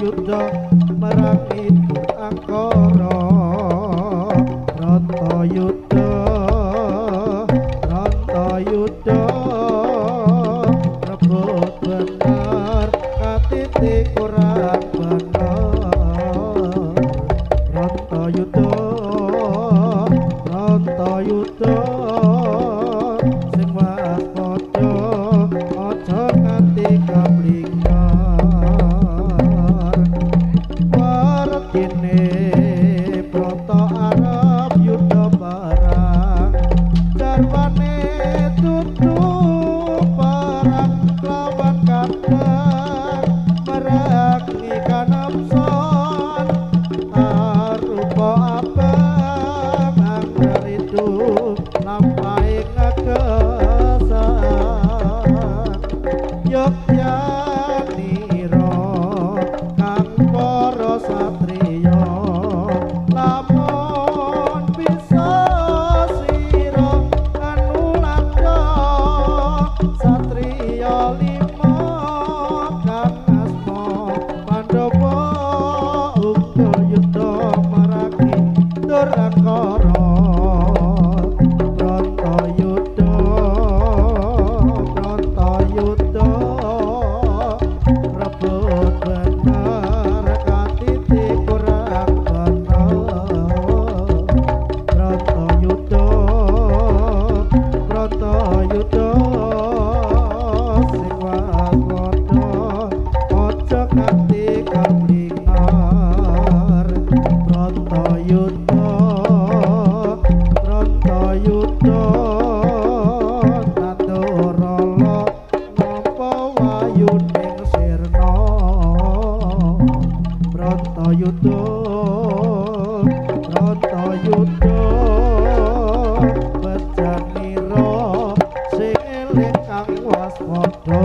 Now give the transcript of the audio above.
Yuda merangi Angkara Bratayuda Bratayuda rebut bener katitik kurang bener Bratayuda Bratayuda sing waspada aja nganti kablingan wartine Brata Arab Yuda barang jarwane tutu perang lawan kadang meragni kanamson arupa abang angger itu lampahe ngagesan Yogyaniro kang para satriya lamun bisa sira anulada satriya lima kang asma Pandhawa uga yuda maragi Durangkara Bratayuda Bratayuda rebut bener katitik kurang bener Bratayuda Bratayuda sing waspada aja nganti kablingar Bratayuda Bratayuda Nandurala nampa wayuning sirna Bratayuda Bratayuda Bejanira sing eling kang waspada